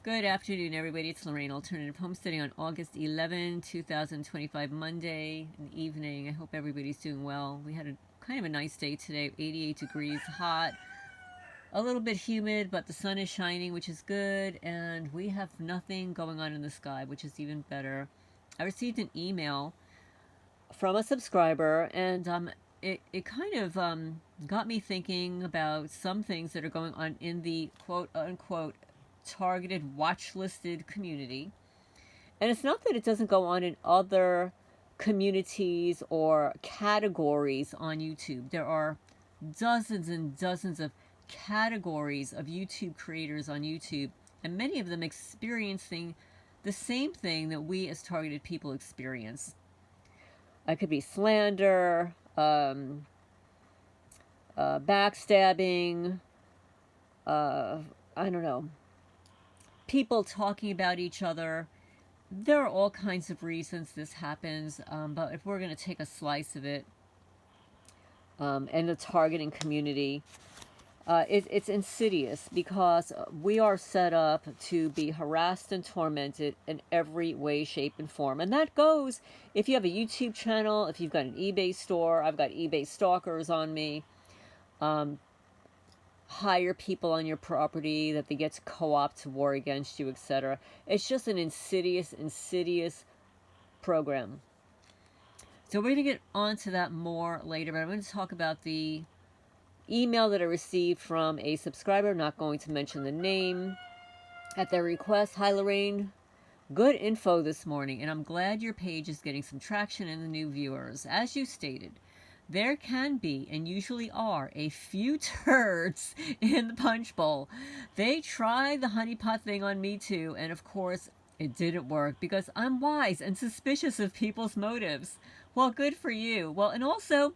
Good afternoon, everybody. It's Lorraine, Alternative Homesteading on August 11, 2025, Monday in the evening. I hope everybody's doing well. We had a kind of a nice day today, 88 degrees, hot, a little bit humid, but the sun is shining, which is good, and we have nothing going on in the sky, which is even better. I received an email from a subscriber, and it kind of got me thinking about some things that are going on in the quote-unquote targeted watch-listed community. And it's not that it doesn't go on in other communities or categories on YouTube. There are dozens and dozens of categories of YouTube creators on YouTube, and many of them experiencing the same thing that we as targeted people experience. It could be slander, backstabbing, I don't know, people talking about each other. There are all kinds of reasons this happens, but if we're going to take a slice of it, and the targeting community, it's insidious because we are set up to be harassed and tormented in every way, shape, and form. And that goes if you have a YouTube channel, if you've got an eBay store. I've got eBay stalkers on me. Hire people on your property that they get to co-opt to war against you, etc. It's just an insidious program. So we're going to get onto that more later, but I'm going to talk about the email that I received from a subscriber. I'm not going to mention the name. At their request, hi Lorraine, good info this morning, and I'm glad your page is getting some traction in the new viewers. As you stated, there can be, and usually are, a few turds in the punch bowl. They tried the honeypot thing on me too, and of course, it didn't work because I'm wise and suspicious of people's motives. Well, good for you. Well, and also,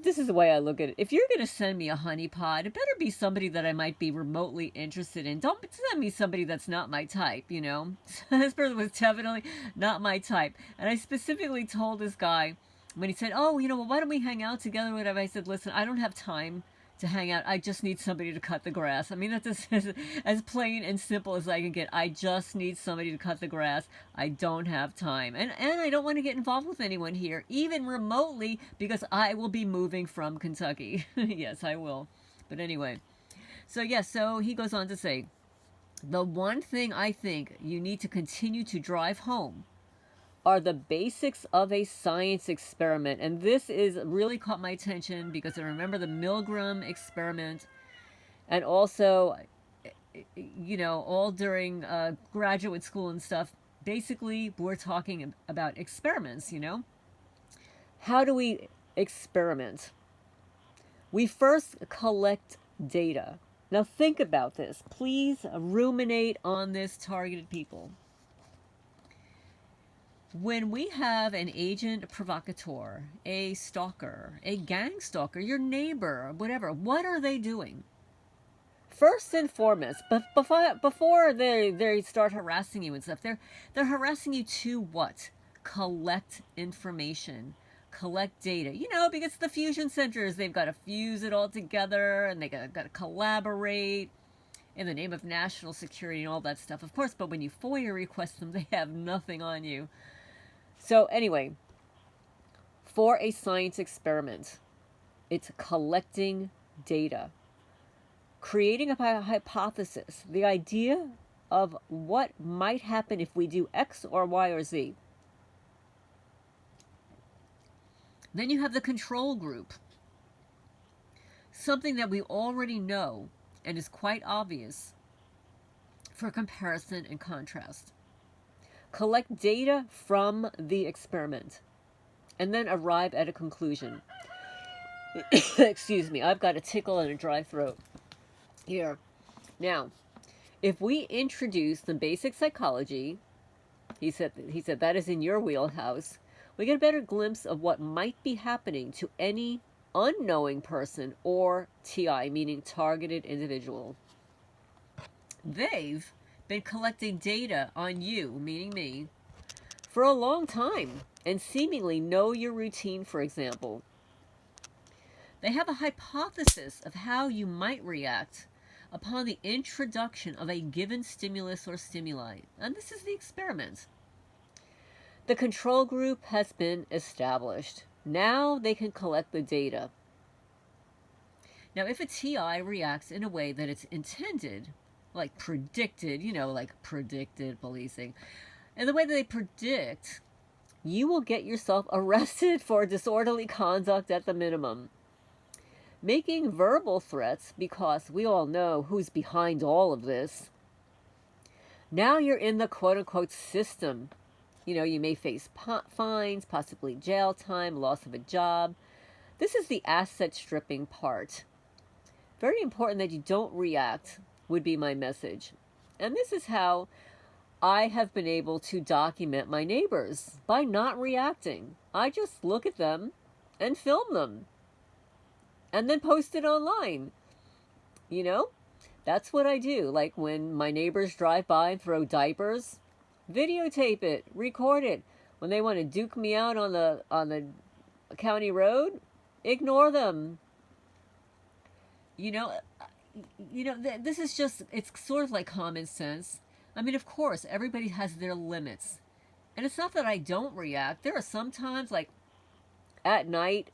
this is the way I look at it. If you're going to send me a honeypot, it better be somebody that I might be remotely interested in. Don't send me somebody that's not my type, you know? This person was definitely not my type. And I specifically told this guy, when he said, oh, you know, well, why don't we hang out together, whatever, I said, listen, I don't have time to hang out. I just need somebody to cut the grass. I mean, that's as plain and simple as I can get. I just need somebody to cut the grass. I don't have time. And I don't want to get involved with anyone here, even remotely, because I will be moving from Kentucky. Yes, I will. But anyway, so yes, so he goes on to say, the one thing I think you need to continue to drive home are the basics of a science experiment. And this is really caught my attention because I remember the Milgram experiment, and also, you know, all during graduate school and stuff. Basically, we're talking about experiments, you know. How do we experiment? We first collect data. Now think about this. Please ruminate on this, targeted people. When we have an agent provocateur, a stalker, a gang stalker, your neighbor, whatever, what are they doing? First and foremost, but before they start harassing you and stuff, they're harassing you to what? Collect information, collect data. You know, because the fusion centers, they've got to fuse it all together, and they got to collaborate in the name of national security and all that stuff, of course. But when you FOIA request them, they have nothing on you. So anyway, for a science experiment, it's collecting data, creating a hypothesis, the idea of what might happen if we do X or Y or Z. Then you have the control group, something that we already know and is quite obvious for comparison and contrast. Collect data from the experiment, and then arrive at a conclusion. Excuse me, I've got a tickle and a dry throat here. Now, if we introduce the basic psychology, he said that is in your wheelhouse, we get a better glimpse of what might be happening to any unknowing person or TI, meaning targeted individual. They've been collecting data on you, meaning me, for a long time, and seemingly know your routine, for example. They have a hypothesis of how you might react, upon the introduction of a given stimulus or stimuli. And this is the experiment. The control group has been established. Now they can collect the data. Now, if a TI reacts in a way that it's intended, like predicted, like predicted policing, and the way that they predict, you will get yourself arrested for disorderly conduct at the minimum. Making verbal threats, because we all know who's behind all of this. Now you're in the quote-unquote system. You may face fines, possibly jail time, loss of a job. This is the asset stripping part. Very important that you don't react, would be my message. And this is how I have been able to document my neighbors, by not reacting. I just look at them and film them and then post it online. That's what I do. Like when my neighbors drive by and throw diapers, videotape it, record it. When they want to duke me out on the county road, ignore them. This is just, it's sort of like common sense. I mean, of course, everybody has their limits. And it's not that I don't react. There are some times, like at night,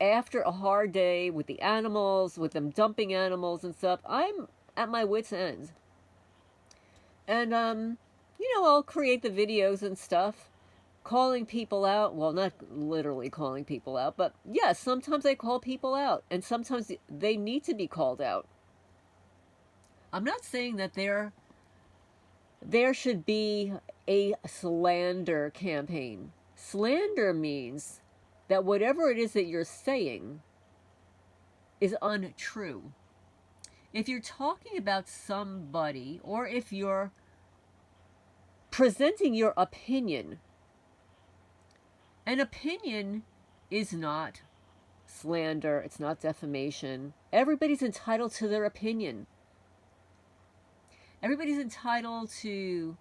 after a hard day with the animals, with them dumping animals and stuff, I'm at my wit's end. And, I'll create the videos and stuff, calling people out. Well, not literally calling people out, but yes, sometimes I call people out, and sometimes they need to be called out. I'm not saying that there should be a slander campaign. Slander means that whatever it is that you're saying is untrue. If you're talking about somebody, or if you're presenting your opinion, an opinion is not slander, it's not defamation. Everybody's entitled to their opinion. Everybody's entitled to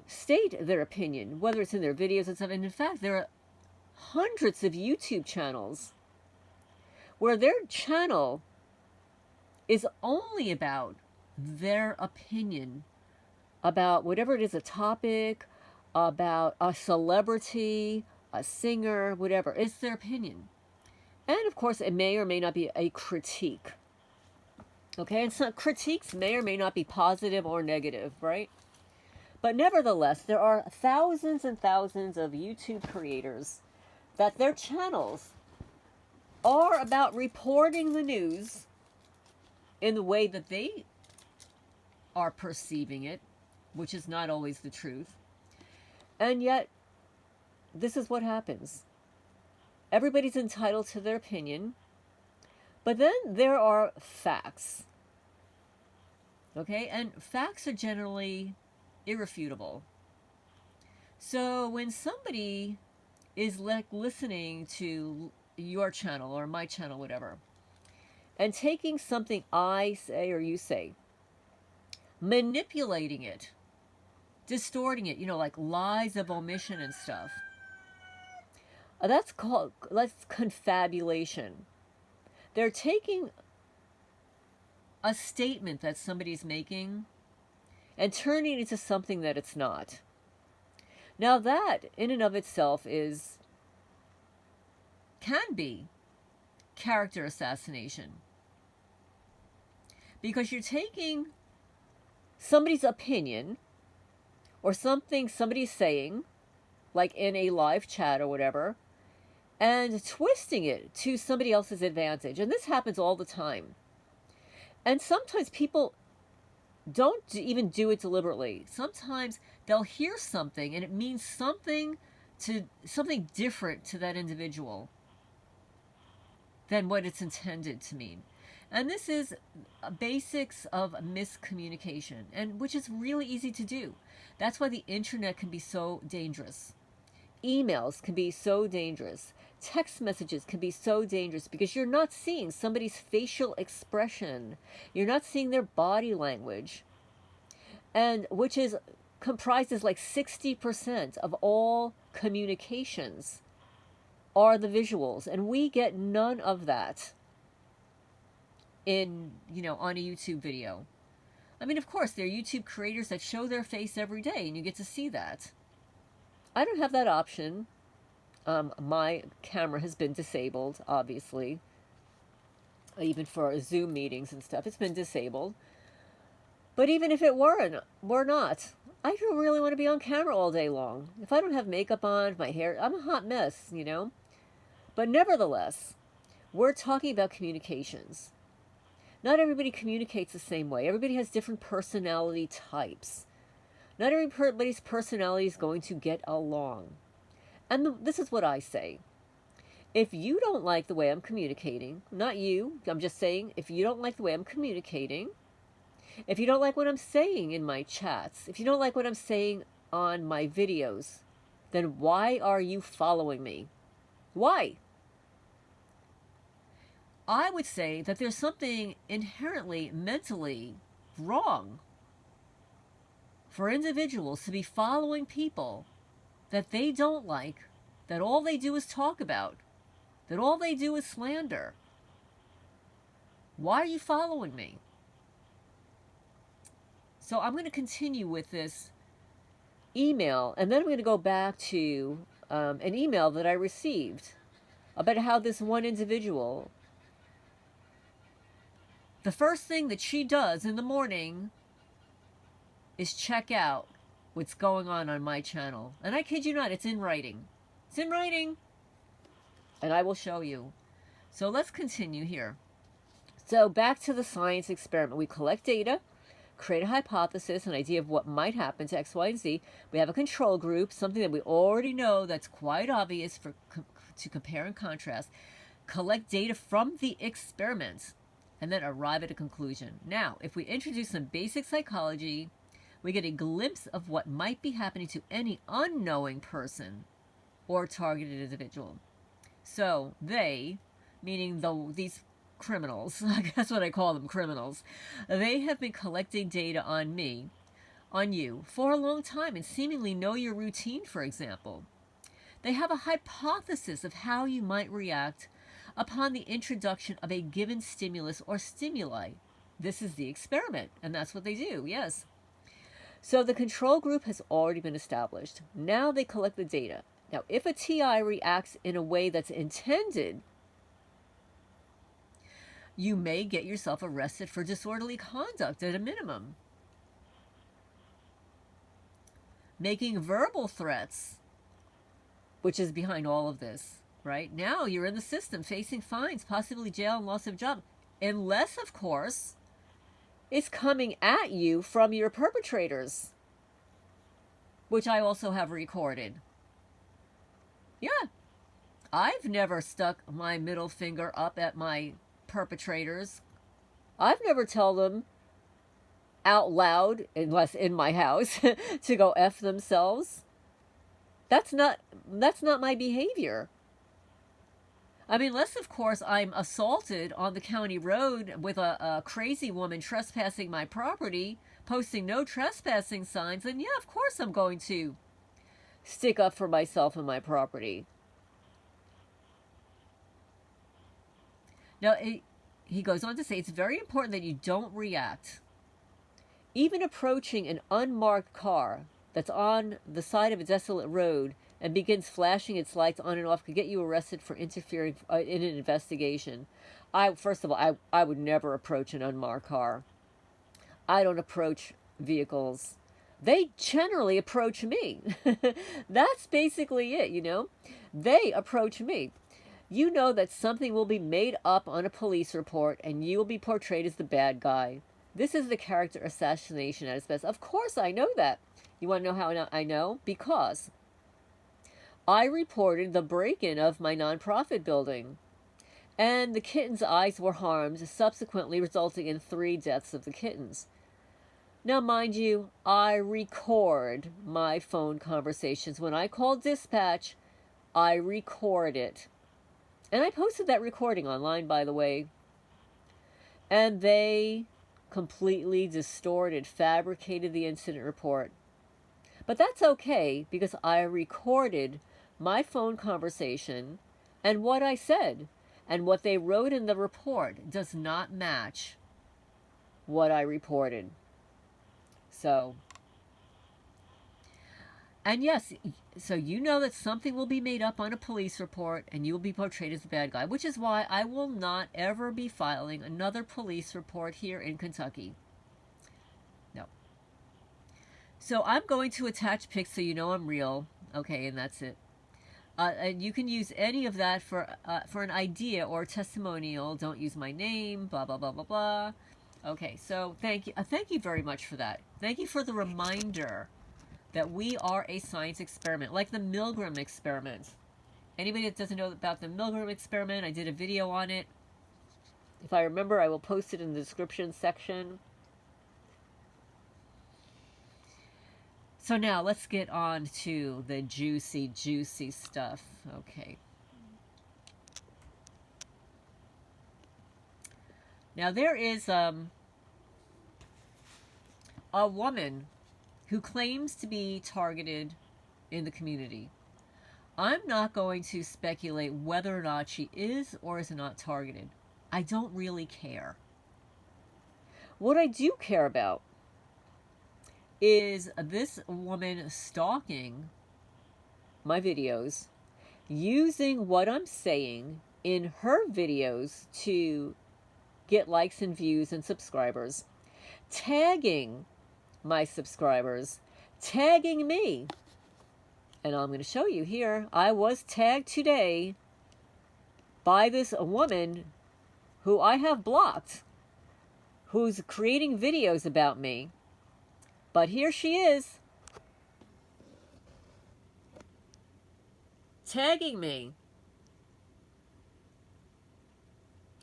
state their opinion, whether it's in their videos and stuff. And in fact, there are hundreds of YouTube channels where their channel is only about their opinion about whatever it is, a topic, about a celebrity, a singer, whatever. It's their opinion. And of course, it may or may not be a critique. Okay, and some critiques may or may not be positive or negative, right? But nevertheless, there are thousands and thousands of YouTube creators that their channels are about reporting the news in the way that they are perceiving it, which is not always the truth. And yet, this is what happens. Everybody's entitled to their opinion, but then there are facts. Okay, and facts are generally irrefutable. So when somebody is like listening to your channel or my channel, whatever, and taking something I say or you say, manipulating it, distorting it, like lies of omission and stuff, that's confabulation. They're taking a statement that somebody's making and turning it into something that it's not. Now that, in and of itself, can be character assassination. Because you're taking somebody's opinion or something somebody's saying, like in a live chat or whatever, and twisting it to somebody else's advantage. And this happens all the time. And sometimes people don't even do it deliberately. Sometimes they'll hear something and it means something different to that individual than what it's intended to mean. And this is basics of miscommunication, and which is really easy to do. That's why the internet can be so dangerous. Emails can be so dangerous. Text messages can be so dangerous because you're not seeing somebody's facial expression. You're not seeing their body language. And which comprises like 60% of all communications are the visuals. And we get none of that. in, on a YouTube video. I mean, of course, there are YouTube creators that show their face every day, and you get to see that. I don't have that option. My camera has been disabled, obviously. Even for Zoom meetings and stuff, it's been disabled. But even if it were not, I don't really want to be on camera all day long. If I don't have makeup on, my hair, I'm a hot mess, But nevertheless, we're talking about communications. Not everybody communicates the same way. Everybody has different personality types. Not everybody's personality is going to get along. And this is what I say. If you don't like the way I'm communicating, not you, I'm just saying, if you don't like the way I'm communicating, if you don't like what I'm saying in my chats, if you don't like what I'm saying on my videos, then why are you following me? Why? I would say that there's something inherently mentally wrong for individuals to be following people that they don't like, that all they do is talk about, that all they do is slander. Why are you following me? So I'm going to continue with this email, and then I'm going to go back to an email that I received about how this one individual, the first thing that she does in the morning is check out what's going on my channel. And I kid you not, it's in writing. It's in writing. And I will show you. So let's continue here. So back to the science experiment. We collect data, create a hypothesis, an idea of what might happen to X, Y, and Z. We have a control group, something that we already know that's quite obvious to compare and contrast. Collect data from the experiment, and then arrive at a conclusion. Now, if we introduce some basic psychology, we get a glimpse of what might be happening to any unknowing person or targeted individual. So they, meaning these criminals, I guess what I call them, criminals, they have been collecting data on me, on you, for a long time and seemingly know your routine, for example. They have a hypothesis of how you might react upon the introduction of a given stimulus or stimuli. This is the experiment, and that's what they do, yes. So the control group has already been established. Now they collect the data. Now, if a TI reacts in a way that's intended, you may get yourself arrested for disorderly conduct at a minimum. Making verbal threats, which is behind all of this, right? Now you're in the system facing fines, possibly jail and loss of job. Unless, of course, it's coming at you from your perpetrators, which I also have recorded. Yeah, I've never stuck my middle finger up at my perpetrators. I've never told them out loud, unless in my house, to go F themselves. That's not my behavior. I mean, unless, of course, I'm assaulted on the county road with a crazy woman trespassing my property, posting no trespassing signs, then yeah, of course I'm going to stick up for myself and my property. Now, he goes on to say, it's very important that you don't react. Even approaching an unmarked car that's on the side of a desolate road and begins flashing its lights on and off could get you arrested for interfering in an investigation. First of all, I would never approach an unmarked car. I don't approach vehicles. They generally approach me. That's basically it, They approach me. You know that something will be made up on a police report and you will be portrayed as the bad guy. This is the character assassination at its best. Of course I know that. You want to know how I know? Because I reported the break-in of my nonprofit building, and the kitten's eyes were harmed, subsequently resulting in 3 deaths of the kittens. Now, mind you, I record my phone conversations. When I call dispatch, I record it. And I posted that recording online, by the way. And they completely distorted, fabricated the incident report. But that's okay, because I recorded my phone conversation and what I said. And what they wrote in the report does not match what I reported. So, and yes, so you know that something will be made up on a police report and you will be portrayed as the bad guy, which is why I will not ever be filing another police report here in Kentucky. No. So I'm going to attach pics so you know I'm real. Okay, and that's it. And you can use any of that for an idea or testimonial. Don't use my name, blah, blah, blah, blah, blah. Okay, so thank you. Thank you very much for that. Thank you for the reminder that we are a science experiment, like the Milgram experiment. Anybody that doesn't know about the Milgram experiment, I did a video on it. If I remember, I will post it in the description section. So now let's get on to the juicy, juicy stuff. Okay. Now there is a woman who claims to be targeted in the community. I'm not going to speculate whether or not she is or is not targeted. I don't really care. What I do care about is this woman stalking my videos, using what I'm saying in her videos to get likes and views and subscribers, tagging my subscribers, tagging me. And I'm going to show you here. I was tagged today by this woman who I have blocked, who's creating videos about me. But here she is, tagging me.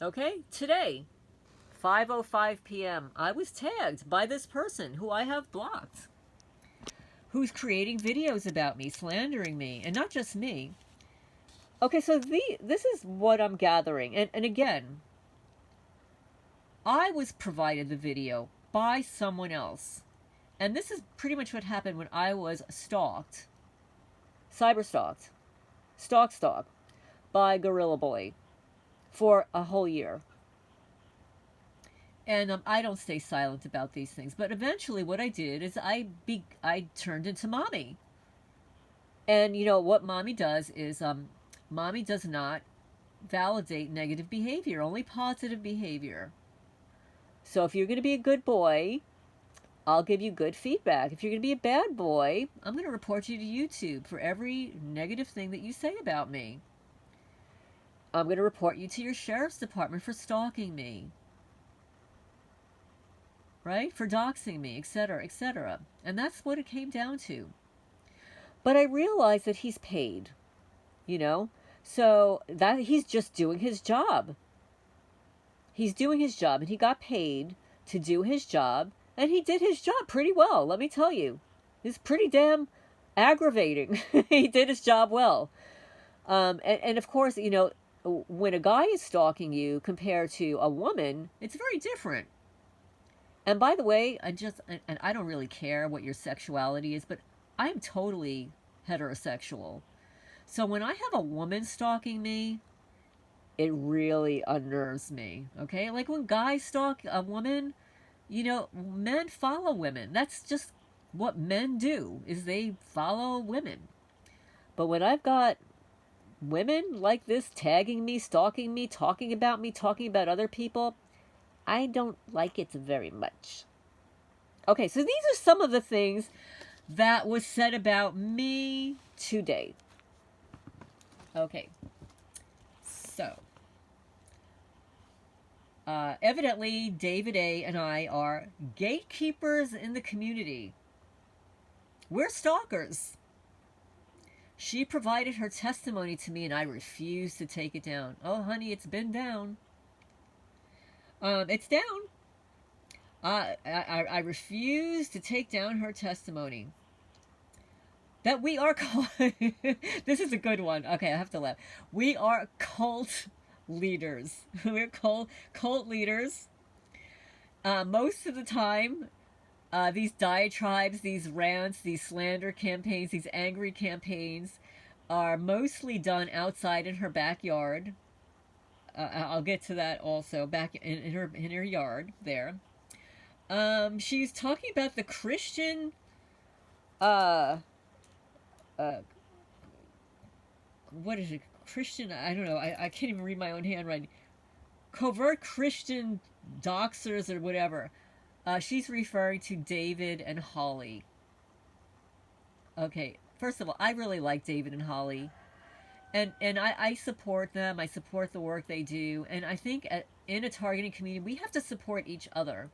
Okay, today, 5:05 p.m., I was tagged by this person who I have blocked, who's creating videos about me, slandering me, and not just me. Okay, so this is what I'm gathering. And again, I was provided the video by someone else. And this is pretty much what happened when I was stalked, cyber-stalked, stalked by Gorilla Boy for a whole year. And I don't stay silent about these things. But eventually what I did is I turned into mommy. And you know what mommy does is mommy does not validate negative behavior, only positive behavior. So if you're going to be a good boy, I'll give you good feedback. If you're going to be a bad boy, I'm going to report you to YouTube for every negative thing that you say about me. I'm going to report you to your sheriff's department for stalking me. Right? For doxing me, etc., etc. And that's what it came down to. But I realized that he's paid, you know? So that he's just doing his job. He's doing his job, and he got paid to do his job. And he did his job pretty well, let me tell you. It's pretty damn aggravating. He did his job well. And of course, you know, when a guy is stalking you compared to a woman, it's very different. And by the way, and I don't really care what your sexuality is, but I'm totally heterosexual. So when I have a woman stalking me, it really unnerves me, okay? Like when guys stalk a woman, you know, men follow women. That's just what men do, is they follow women. But when I've got women like this tagging me, stalking me, talking about other people, I don't like it very much. Okay, so these are some of the things that was said about me today. Okay, so evidently, David A. and I are gatekeepers in the community. We're stalkers. She provided her testimony to me, and I refused to take it down. Oh, honey, it's been down. It's down. I refuse to take down her testimony. That we are this is a good one. Okay, I have to laugh. We are cult leaders. We're cult leaders. Most of the time, these diatribes, these rants, these slander campaigns, these angry campaigns are mostly done outside in her backyard. I'll get to that also. Back in her yard there. She's talking about the Christian uh uh what is it? Christian, I don't know. I can't even read my own handwriting. Covert Christian doxers or whatever. She's referring to David and Holly. Okay, first of all, I really like David and Holly. And I support them. I support the work they do. And I think in a targeting community, we have to support each other.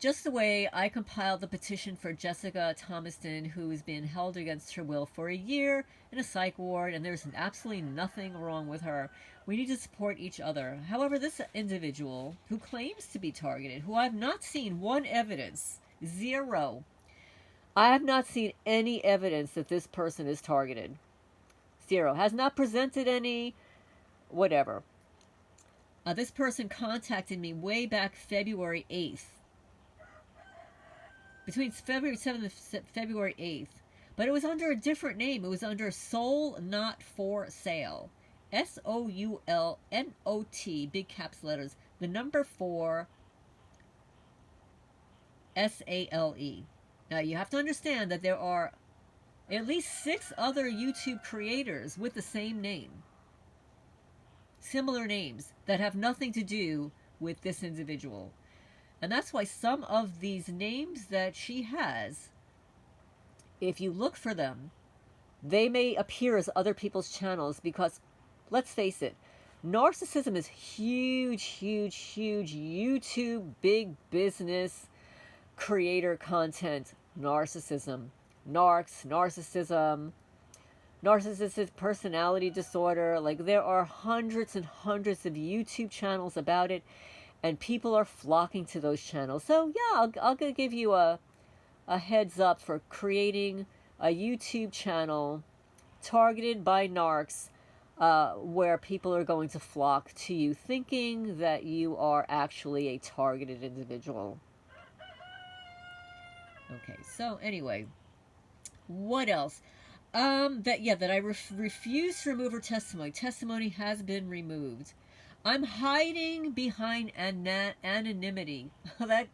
Just the way I compiled the petition for Jessica Thomaston, who has been held against her will for a year in a psych ward, and there's absolutely nothing wrong with her. We need to support each other. However, this individual who claims to be targeted, who I've not seen one evidence, zero, I have not seen any evidence that this person is targeted. Zero. Has not presented any, whatever. This person contacted me way back February 8th. Between February 7th and February 8th. But it was under a different name. It was under Soul Not For Sale. SOULNOT, big caps letters. The number 4, SALE. Now you have to understand that there are at least 6 other YouTube creators with the same name. Similar names that have nothing to do with this individual. And that's why some of these names that she has, if you look for them, they may appear as other people's channels because, let's face it, narcissism is huge, huge, huge YouTube big business creator content. Narcissism, narcissism, narcissistic personality disorder. Like, there are hundreds and hundreds of YouTube channels about it, and people are flocking to those channels. So yeah, I'll give you a heads up for creating a YouTube channel targeted by narcs, where people are going to flock to you thinking that you are actually a targeted individual. Okay, so anyway, what else? That I refuse to remove her testimony. Testimony has been removed. I'm hiding behind anonymity. That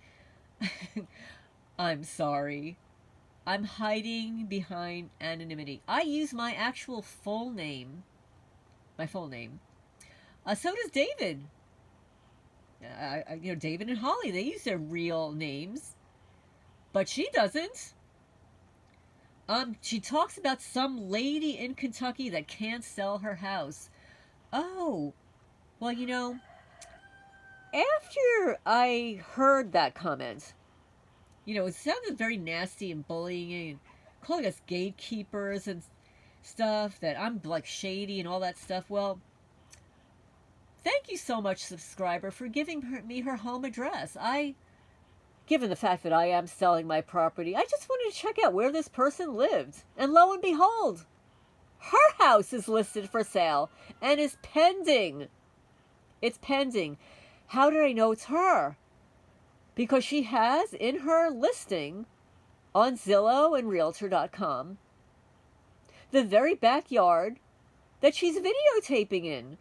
I'm sorry. I'm hiding behind anonymity. I use my actual full name. My full name. So does David. David and Holly, they use their real names. But she doesn't. She talks about some lady in Kentucky that can't sell her house. Oh, well, after I heard that comment, it sounded very nasty and bullying and calling us gatekeepers and stuff, that I'm like shady and all that stuff. Well, thank you so much, subscriber, for giving me her home address. Given the fact that I am selling my property, I just wanted to check out where this person lived. And lo and behold, her house is listed for sale and is pending. It's pending. How did I know it's her? Because she has in her listing on Zillow and Realtor.com the very backyard that she's videotaping in.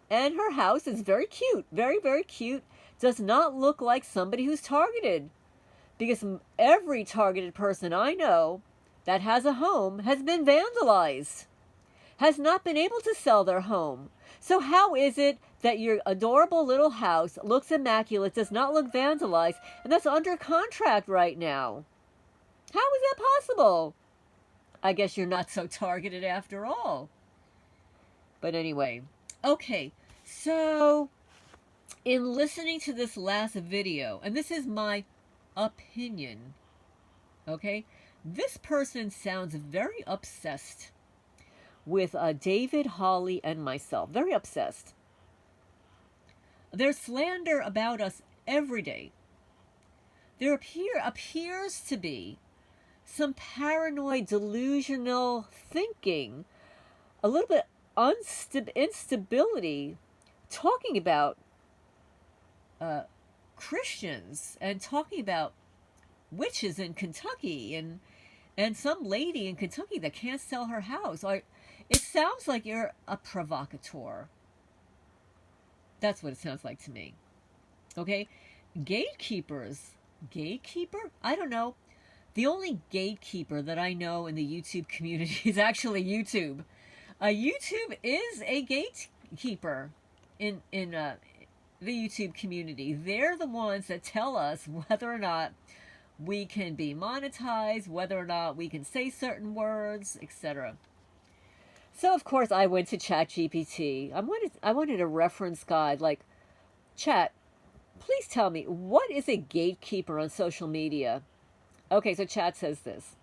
And her house is very cute, very, very cute. Does not look like somebody who's targeted, because every targeted person I know that has a home has been vandalized, has not been able to sell their home. So how is it that your adorable little house looks immaculate, does not look vandalized, and that's under contract right now? How is that possible? I guess you're not so targeted after all. But anyway, okay, so in listening to this last video, and this is my opinion, okay, this person sounds very obsessed with David, Holly, and myself. Very obsessed. There's slander about us every day. There appears to be some paranoid, delusional thinking, a little bit instability, talking about Christians and talking about witches in Kentucky and some lady in Kentucky that can't sell her house. It sounds like you're a provocateur. That's what it sounds like to me. Okay? Gatekeepers. Gatekeeper? I don't know. The only gatekeeper that I know in the YouTube community is actually YouTube. YouTube is a gatekeeper in the YouTube community. They're the ones that tell us whether or not we can be monetized, whether or not we can say certain words, etc. So of course I went to ChatGPT. I wanted a reference guide like, Chat, please tell me, what is a gatekeeper on social media? Okay, so Chat says this.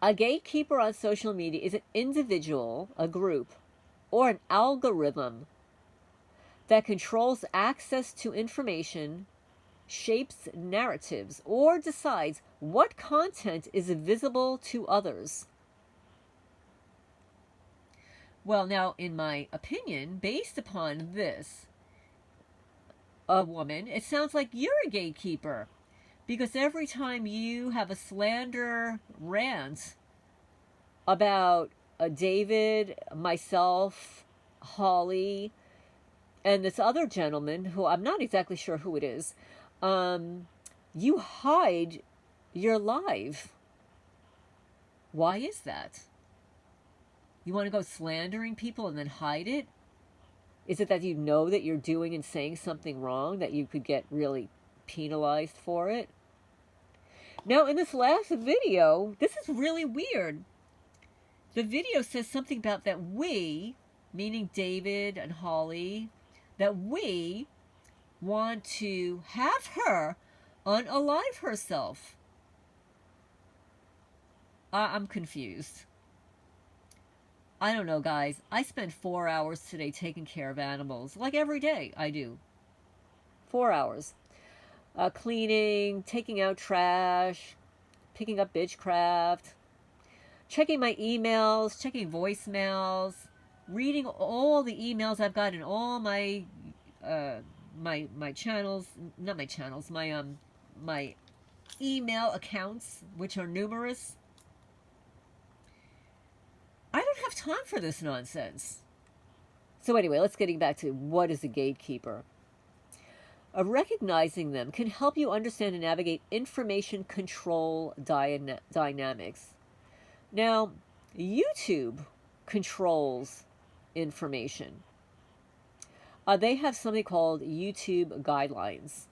A gatekeeper on social media is an individual, a group, or an algorithm that controls access to information, shapes narratives, or decides what content is visible to others. Well, now, in my opinion, based upon this, a woman, it sounds like you're a gatekeeper. Because every time you have a slander rant about David, myself, Holly, and this other gentleman, who I'm not exactly sure who it is, you hide your live. Why is that? You want to go slandering people and then hide it? Is it that you know that you're doing and saying something wrong, that you could get really penalized for it? Now, in this last video, this is really weird. The video says something about that we, meaning David and Holly, that we want to have her unalive herself. I'm confused. I don't know, guys. I spent 4 hours today taking care of animals. Like every day I do. 4 hours. Cleaning, taking out trash, picking up bitchcraft, checking my emails, checking voicemails, reading all the emails I've got in all my my channels, not my channels, my email accounts, which are numerous. I don't have time for this nonsense. So anyway, let's get back to what is a gatekeeper. Recognizing them can help you understand and navigate information control dynamics. Now, YouTube controls information. They have something called YouTube guidelines.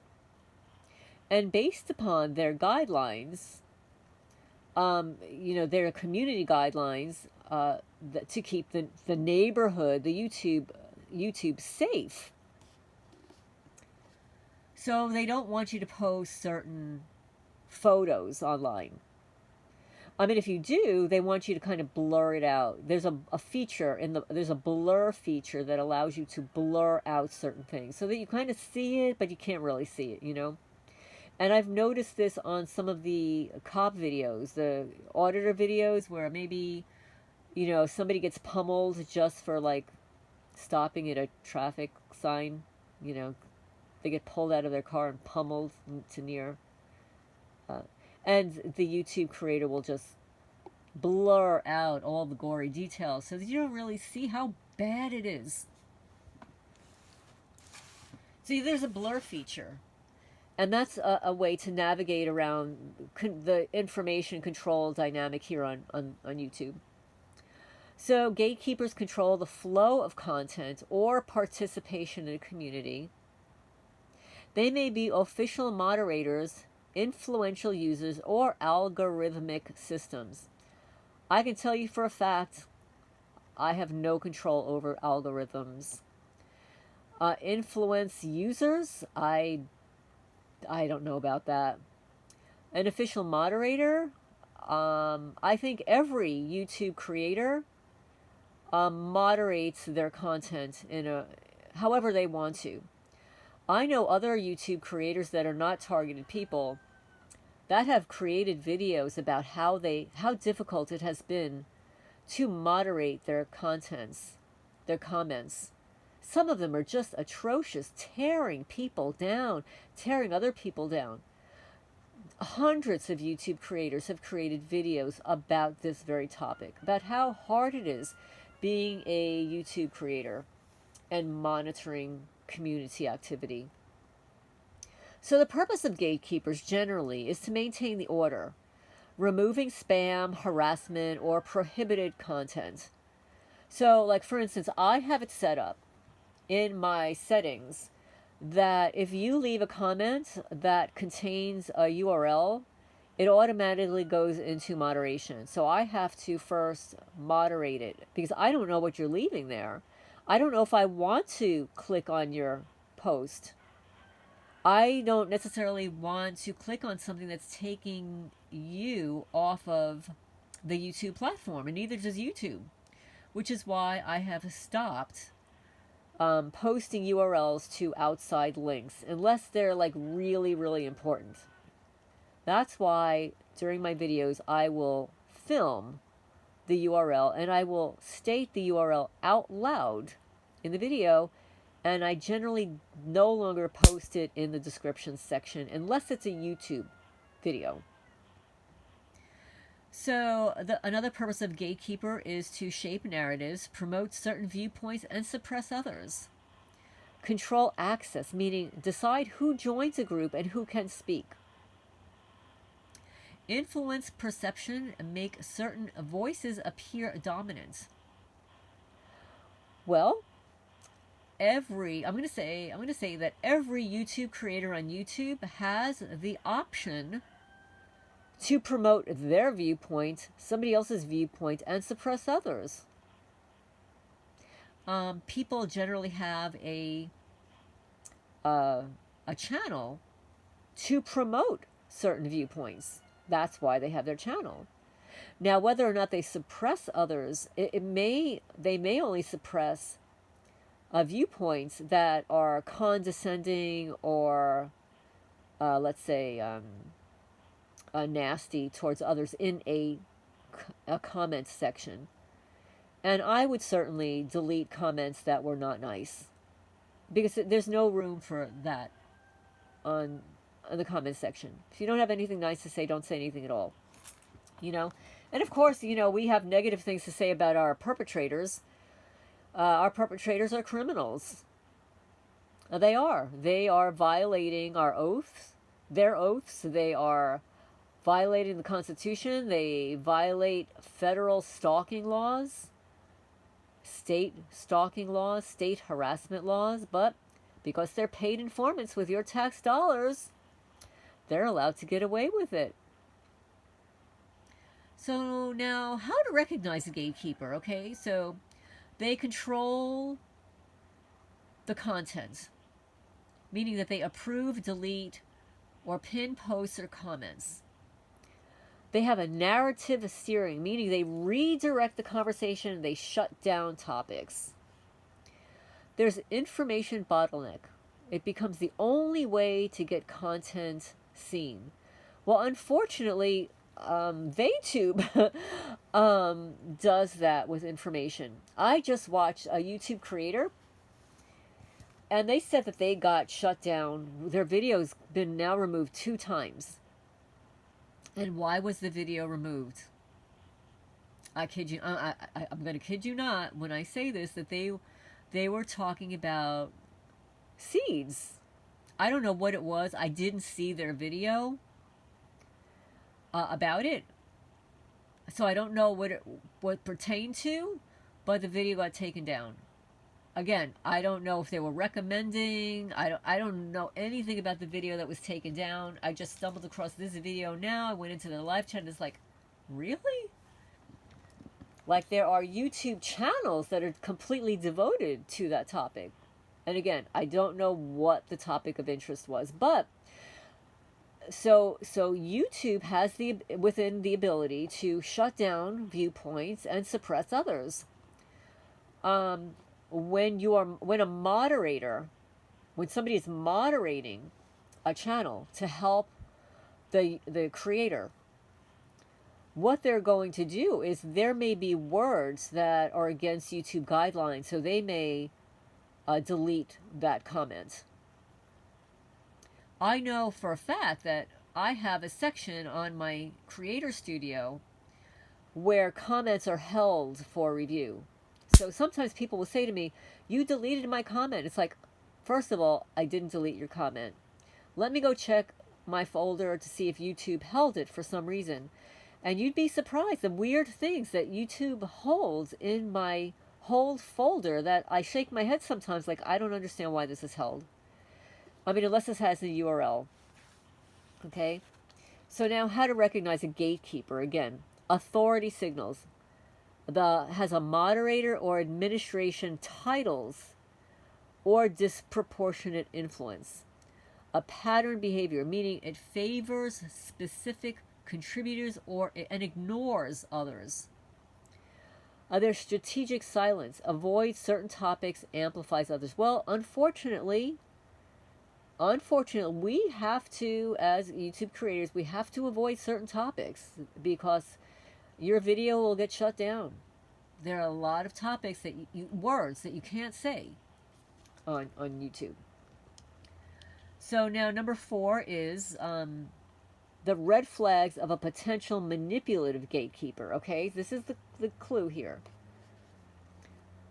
And based upon their guidelines, their community guidelines to keep the neighborhood, the YouTube safe. So they don't want you to post certain photos online. I mean, if you do, they want you to kind of blur it out. There's a feature there's a blur feature that allows you to blur out certain things so that you kind of see it, but you can't really see it, And I've noticed this on some of the cop videos, the auditor videos, where maybe, somebody gets pummeled just for like stopping at a traffic sign, They get pulled out of their car and pummeled to near. And the YouTube creator will just blur out all the gory details so that you don't really see how bad it is. See, there's a blur feature. And that's a way to navigate around the information control dynamic here on YouTube. So gatekeepers control the flow of content or participation in a community. They may be official moderators, influential users, or algorithmic systems. I can tell you for a fact, I have no control over algorithms. Influence users, I don't know about that. An official moderator, I think every YouTube creator moderates their content however they want to. I know other YouTube creators that are not targeted people that have created videos about how difficult it has been to moderate their contents, their comments. Some of them are just atrocious, tearing people down, tearing other people down. Hundreds of YouTube creators have created videos about this very topic, about how hard it is being a YouTube creator and monitoring community activity. So the purpose of gatekeepers generally is to maintain the order, removing spam, harassment, or prohibited content. So, like for instance, I have it set up in my settings that if you leave a comment that contains a URL, it automatically goes into moderation. So I have to first moderate it because I don't know what you're leaving there. I don't know if I want to click on your post. I don't necessarily want to click on something that's taking you off of the YouTube platform, and neither does YouTube, which is why I have stopped posting URLs to outside links unless they're like really, really important. That's why during my videos I will film the URL and I will state the URL out loud in the video, and I generally no longer post it in the description section unless it's a YouTube video. So another purpose of Gatekeeper is to shape narratives, promote certain viewpoints, and suppress others. Control access, meaning decide who joins a group and who can speak. Influence perception and make certain voices appear dominant. Well, I'm going to say that every YouTube creator on YouTube has the option to promote their viewpoint, somebody else's viewpoint, and suppress others. People generally have a channel to promote certain viewpoints. That's why they have their channel. Now, whether or not they suppress others, they may only suppress viewpoints that are condescending or, let's say, nasty towards others in a comments section. And I would certainly delete comments that were not nice, because there's no room for that on the comments section. If you don't have anything nice to say, don't say anything at all. And of course, we have negative things to say about our perpetrators. Our perpetrators are criminals. They are violating our oaths, their oaths. They are violating the Constitution. They violate federal stalking laws, state stalking laws, state harassment laws. But because they're paid informants with your tax dollars, they're allowed to get away with it. So now, how to recognize a gatekeeper? Okay, so they control the content, meaning that they approve, delete, or pin posts or comments. They have a narrative steering, meaning they redirect the conversation and they shut down topics. There's information bottleneck. It becomes the only way to get content seen. Well, unfortunately, VTube does that with information. I just watched a YouTube creator, and they said that they got shut down. Their video's been now removed 2 times. And why was the video removed? I kid you. I'm going to kid you not when I say this, that they were talking about seeds. I don't know what it was. I didn't see their video about it, so I don't know what it pertained to, but the video got taken down. Again, I don't know if they were recommending. I don't know anything about the video that was taken down. I just stumbled across this video now. I went into the live chat and it's like, really? Like, there are YouTube channels that are completely devoted to that topic. And again, I don't know what the topic of interest was, but so YouTube has within the ability to shut down viewpoints and suppress others. When somebody is moderating a channel to help the creator, what they're going to do is there may be words that are against YouTube guidelines, so they may delete that comment. I know for a fact that I have a section on my Creator Studio where comments are held for review. So sometimes people will say to me, "You deleted my comment." It's like, First of all, I didn't delete your comment. Let me go check my folder to see if YouTube held it for some reason. And you'd be surprised the weird things that YouTube holds in my hold folder that I shake my head sometimes like, I don't understand why this is held. I mean, unless this has a URL. Okay? So now how to recognize a gatekeeper. Again, authority signals. Has a moderator or administration titles or disproportionate influence. A pattern behavior, meaning it favors specific contributors and ignores others. Their strategic silence, avoids certain topics, amplifies others. Well, unfortunately, we have to, as YouTube creators, we have to avoid certain topics because your video will get shut down. There are a lot of topics that words that you can't say on YouTube. So now number 4 is the red flags of a potential manipulative gatekeeper. Okay, this is the clue here.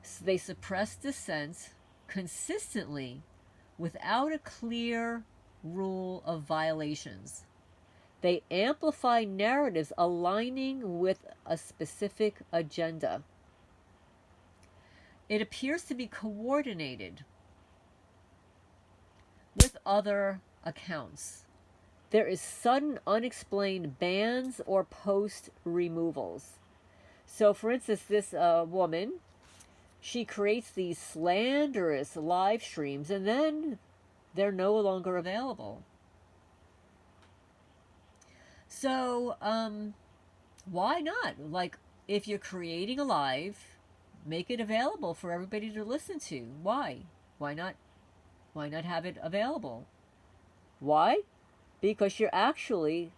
So they suppress dissent consistently without a clear rule of violations. They amplify narratives aligning with a specific agenda. It appears to be coordinated with other accounts. There is sudden unexplained bans or post removals. So for instance, this woman, she creates these slanderous live streams and then they're no longer available. So why not? Like, if you're creating a live, make it available for everybody to listen to. Why? Why not have it available? Why? Because you're actually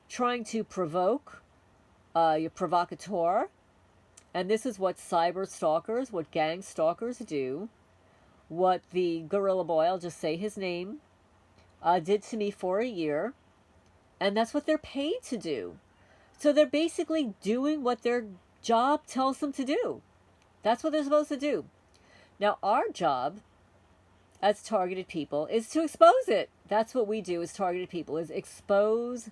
trying to provoke your provocateur. And this is what cyber-stalkers, what gang stalkers do. What the gorilla boy, I'll just say his name, did to me for a year. And that's what they're paid to do. So they're basically doing what their job tells them to do. That's what they're supposed to do. Now, our job as targeted people is to expose it. That's what we do as targeted people, is expose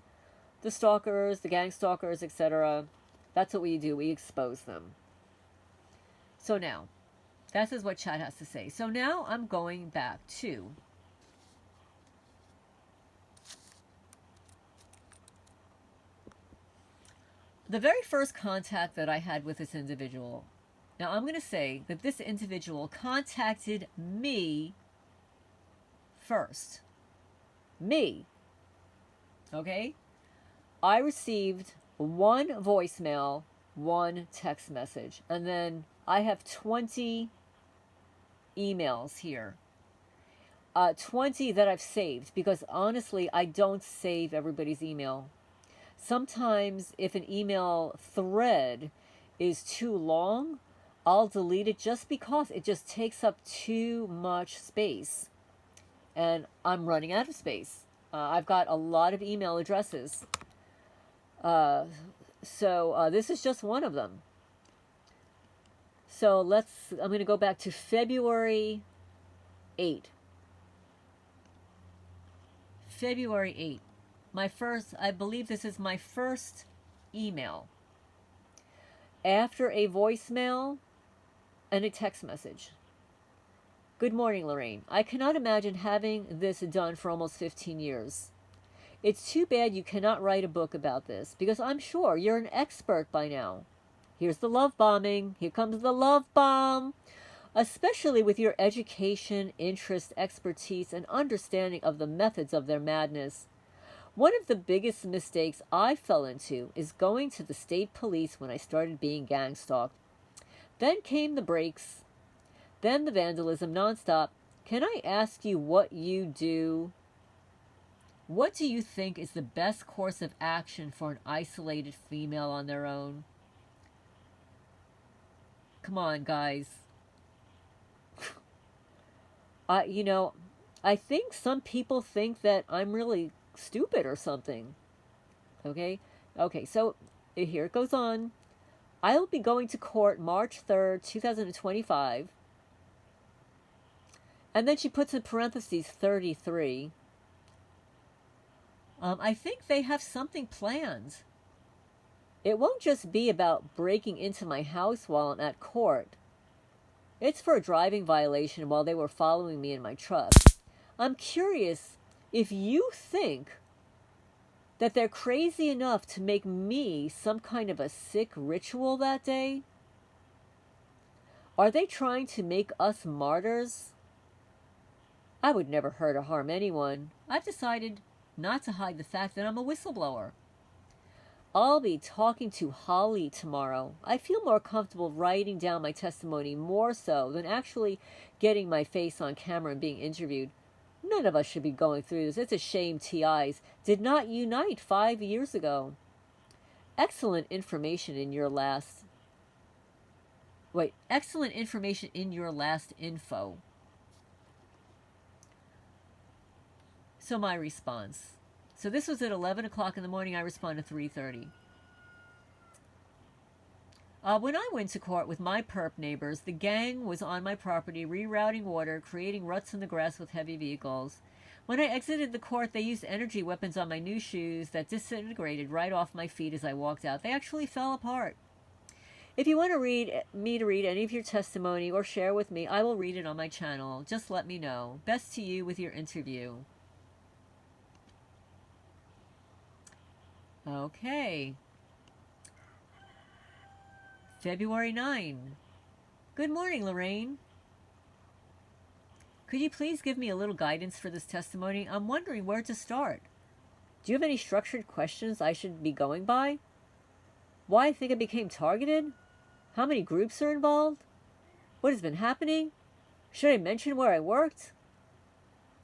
the stalkers, the gang stalkers, etc. That's what we do. We expose them. So now, this is what chat has to say. So now I'm going back to the very first contact that I had with this individual. Now I'm going to say that this individual contacted me first. Me. Okay? I received 1 voicemail, 1 text message, and then I have 20 emails here. 20 that I've saved, because honestly, I don't save everybody's email. Sometimes if an email thread is too long, I'll delete it just because it just takes up too much space. And I'm running out of space. I've got a lot of email addresses. So this is just one of them. So I'm going to go back to February 8. February 8. I believe this is my first email. After a voicemail and a text message. Good morning, Lorraine. I cannot imagine having this done for almost 15 years. It's too bad you cannot write a book about this, because I'm sure you're an expert by now. Here's the love bombing. Here comes the love bomb. Especially with your education, interest, expertise, and understanding of the methods of their madness. One of the biggest mistakes I fell into is going to the state police when I started being gang stalked. Then came the breaks. Then the vandalism nonstop. Can I ask you what you do? What do you think is the best course of action for an isolated female on their own? Come on, guys. I think some people think that I'm really stupid or something. Okay, so here it goes on. I will be going to court March 3rd, 2025. And then she puts in parentheses 33. I think they have something planned. It won't just be about breaking into my house while I'm at court. It's for a driving violation while they were following me in my truck. I'm curious if you think that they're crazy enough to make me some kind of a sick ritual that day? Are they trying to make us martyrs? I would never hurt or harm anyone. I've decided not to hide the fact that I'm a whistleblower. I'll be talking to Holly tomorrow. I feel more comfortable writing down my testimony more so than actually getting my face on camera and being interviewed. None of us should be going through this. It's a shame TIs did not unite 5 years ago. Excellent information in your last... excellent information in your last info. So my response. So this was at 11 o'clock in the morning. I responded 3:30. When I went to court with my perp neighbors, the gang was on my property rerouting water, creating ruts in the grass with heavy vehicles. When I exited the court, they used energy weapons on my new shoes that disintegrated right off my feet as I walked out. They actually fell apart. If you want to read any of your testimony or share with me, I will read it on my channel. Just let me know. Best to you with your interview. Okay. February 9. Good morning, Lorraine. Could you please give me a little guidance for this testimony? I'm wondering where to start. Do you have any structured questions I should be going by? Why I think I became targeted? How many groups are involved? What has been happening? Should I mention where I worked?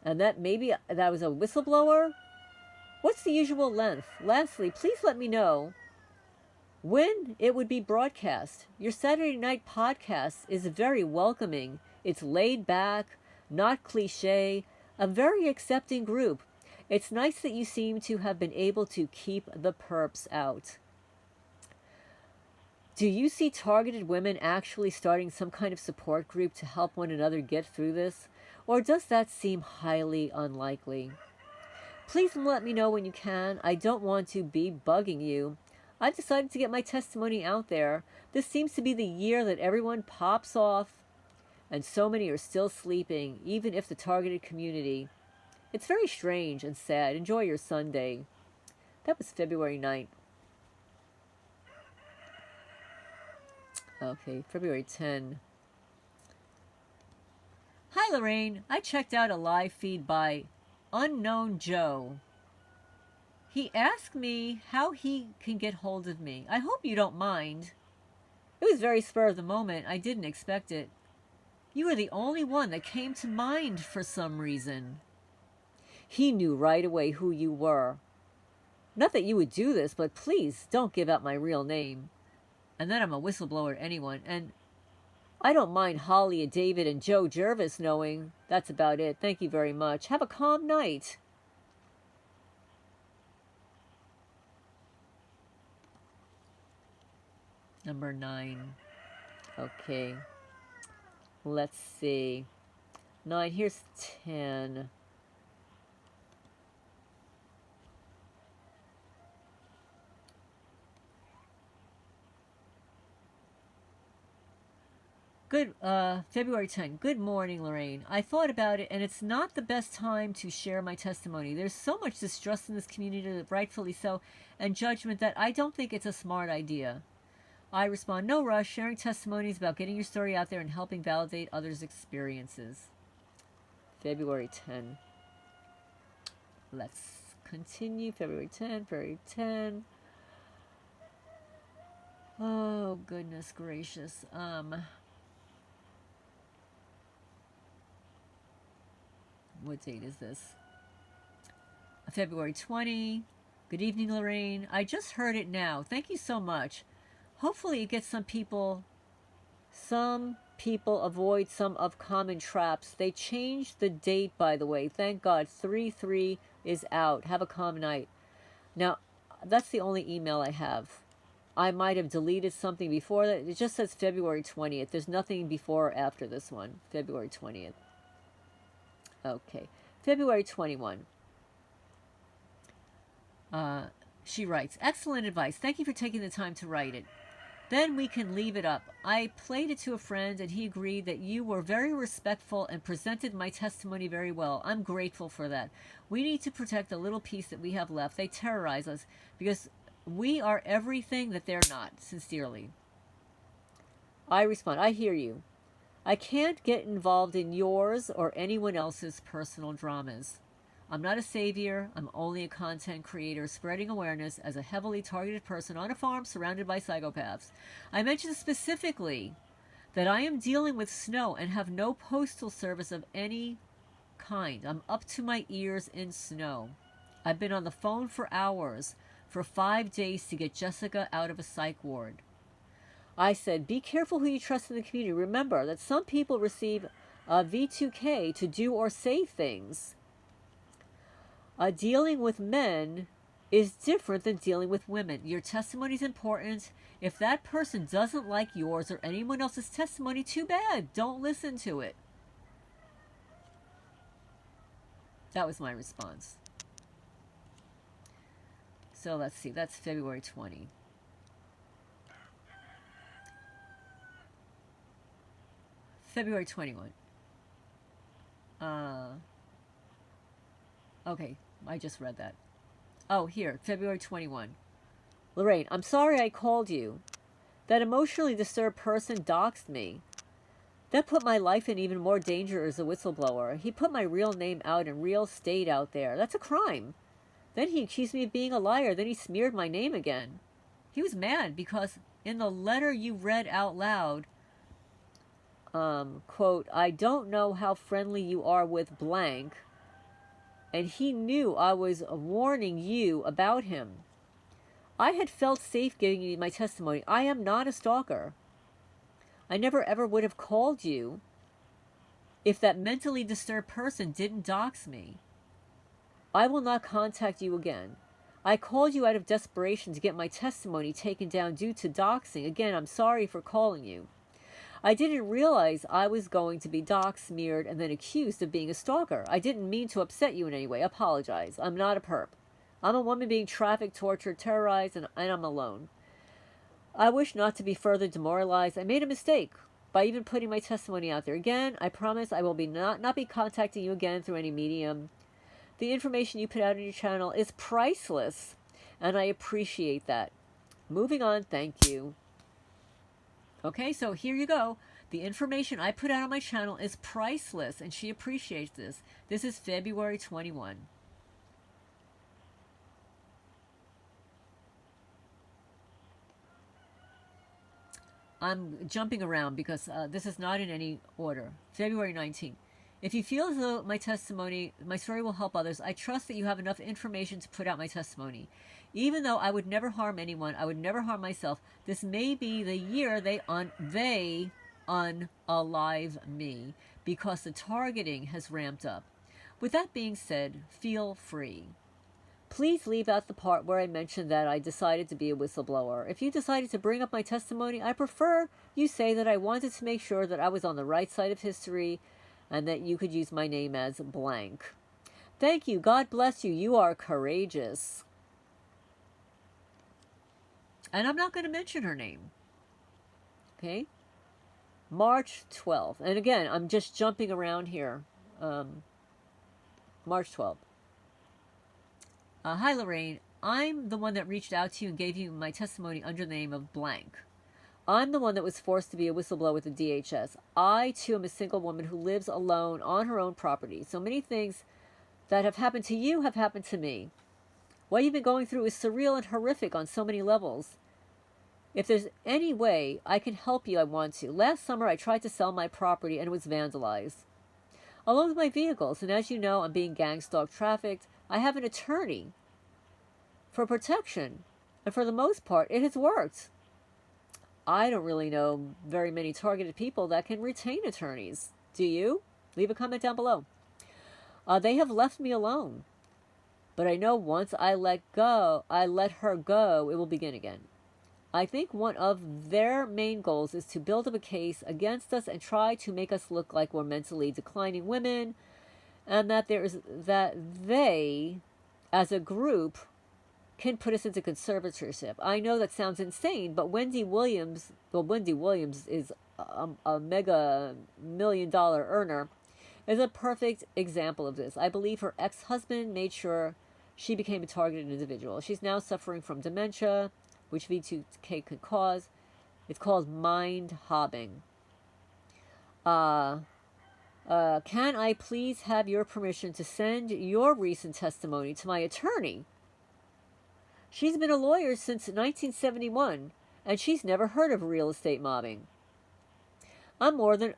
And that maybe that was a whistleblower? What's the usual length? Lastly, please let me know when it would be broadcast. Your Saturday night podcast is very welcoming. It's laid back, not cliche, a very accepting group. It's nice that you seem to have been able to keep the perps out. Do you see targeted women actually starting some kind of support group to help one another get through this? Or does that seem highly unlikely? Please let me know when you can. I don't want to be bugging you. I've decided to get my testimony out there. This seems to be the year that everyone pops off, and so many are still sleeping, even if the targeted community. It's very strange and sad. Enjoy your Sunday. That was February 9th. Okay, February 10. Hi, Lorraine. I checked out a live feed by Unknown Joe. He asked me how he can get hold of me. I hope you don't mind. It was very spur of the moment. I didn't expect it. You were the only one that came to mind for some reason. He knew right away who you were. Not that you would do this, but please don't give out my real name. And then I'm a whistleblower to anyone. And I don't mind Holly and David and Joe Jervis knowing. That's about it. Thank you very much. Have a calm night. Number 9. Okay. Let's see. 9. Here's 10. February 10. Good morning, Lorraine. I thought about it, and it's not the best time to share my testimony. There's so much distrust in this community, rightfully so, and judgment that I don't think it's a smart idea. I respond, no rush. Sharing testimonies about getting your story out there and helping validate others' experiences. February 10. Let's continue. February 10, February 10. Oh, goodness gracious. What date is this? February 20. Good evening, Lorraine. I just heard it now. Thank you so much. Hopefully it gets some people avoid some of common traps. They changed the date, by the way. Thank God. 3/3 is out. Have a calm night. Now, that's the only email I have. I might have deleted something before that. It just says February 20th. There's nothing before or after this one. February 20th. Okay. February 21. She writes, excellent advice. Thank you for taking the time to write it. Then we can leave it up. I played it to a friend and he agreed that you were very respectful and presented my testimony very well. I'm grateful for that. We need to protect the little piece that we have left. They terrorize us because we are everything that they're not. Sincerely. I respond, I hear you. I can't get involved in yours or anyone else's personal dramas. I'm not a savior. I'm only a content creator spreading awareness as a heavily targeted person on a farm surrounded by psychopaths. I mentioned specifically that I am dealing with snow and have no postal service of any kind. I'm up to my ears in snow. I've been on the phone for hours for 5 days to get Jessica out of a psych ward. I said, be careful who you trust in the community. Remember that some people receive V2K to do or say things. Dealing with men is different than dealing with women. Your testimony is important. If that person doesn't like yours or anyone else's testimony, too bad. Don't listen to it. That was my response. So let's see. That's February 20. February 21. Okay, I just read that. Oh, here, February 21. Lorraine, I'm sorry I called you. That emotionally disturbed person doxed me. That put my life in even more danger as a whistleblower. He put my real name out and real state out there. That's a crime. Then he accused me of being a liar. Then he smeared my name again. He was mad because in the letter you read out loud, quote, I don't know how friendly you are with blank, and he knew I was warning you about him. I had felt safe giving you my testimony. I am not a stalker. I never ever would have called you if that mentally disturbed person didn't dox me. I will not contact you again. I called you out of desperation to get my testimony taken down due to doxing. Again, I'm sorry for calling you. I didn't realize I was going to be doxed, smeared, and then accused of being a stalker. I didn't mean to upset you in any way. Apologize. I'm not a perp. I'm a woman being trafficked, tortured, terrorized, and I'm alone. I wish not to be further demoralized. I made a mistake by even putting my testimony out there. Again, I promise I will be not be contacting you again through any medium. The information you put out on your channel is priceless, and I appreciate that. Moving on, thank you. Okay, so here you go. The information I put out on my channel is priceless, and she appreciates this. This is February 21. I'm jumping around because this is not in any order. February 19. If you feel as though my story will help others, I trust that you have enough information to put out my testimony. Even though I would never harm anyone, I would never harm myself, this may be the year they unalive me because the targeting has ramped up. With that being said, feel free. Please leave out the part where I mentioned that I decided to be a whistleblower. If you decided to bring up my testimony, I prefer you say that I wanted to make sure that I was on the right side of history and that you could use my name as blank. Thank you. God bless you. You are courageous. And I'm not going to mention her name. Okay? March 12th. And again, I'm just jumping around here. March 12th. Hi, Lorraine. I'm the one that reached out to you and gave you my testimony under the name of blank. I'm the one that was forced to be a whistleblower with the DHS. I, too, am a single woman who lives alone on her own property. So many things that have happened to you have happened to me. What you've been going through is surreal and horrific on so many levels. If there's any way I can help you, I want to. Last summer, I tried to sell my property and it was vandalized, along with my vehicles. And as you know, I'm being gang stalked, trafficked. I have an attorney for protection. And for the most part, it has worked. I don't really know very many targeted people that can retain attorneys. Do you? Leave a comment down below. They have left me alone. But I know once I let her go, it will begin again. I think one of their main goals is to build up a case against us and try to make us look like we're mentally declining women and that they, as a group, can put us into conservatorship. I know that sounds insane, but Wendy Williams is a mega $1 million earner, is a perfect example of this. I believe her ex-husband made sure she became a targeted individual. She's now suffering from dementia, which V2K could cause. It's called mind hobbing. Can I please have your permission to send your recent testimony to my attorney? She's been a lawyer since 1971, and she's never heard of real estate mobbing. I'm more than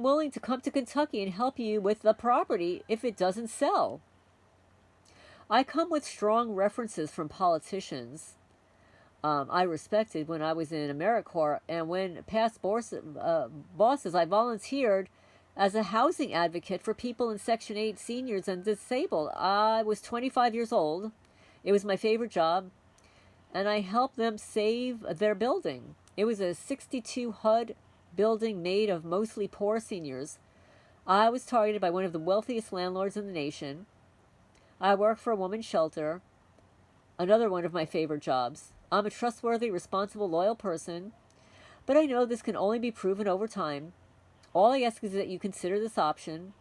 willing to come to Kentucky and help you with the property if it doesn't sell. I come with strong references from politicians I respected when I was in AmeriCorps, and when past bosses, I volunteered as a housing advocate for people in Section 8, seniors and disabled. I was 25 years old. It was my favorite job, and I helped them save their building. It was a 62 HUD building made of mostly poor seniors. I was targeted by one of the wealthiest landlords in the nation. I worked for a woman's shelter, another one of my favorite jobs. I'm a trustworthy, responsible, loyal person, but I know this can only be proven over time. All I ask is that you consider this option.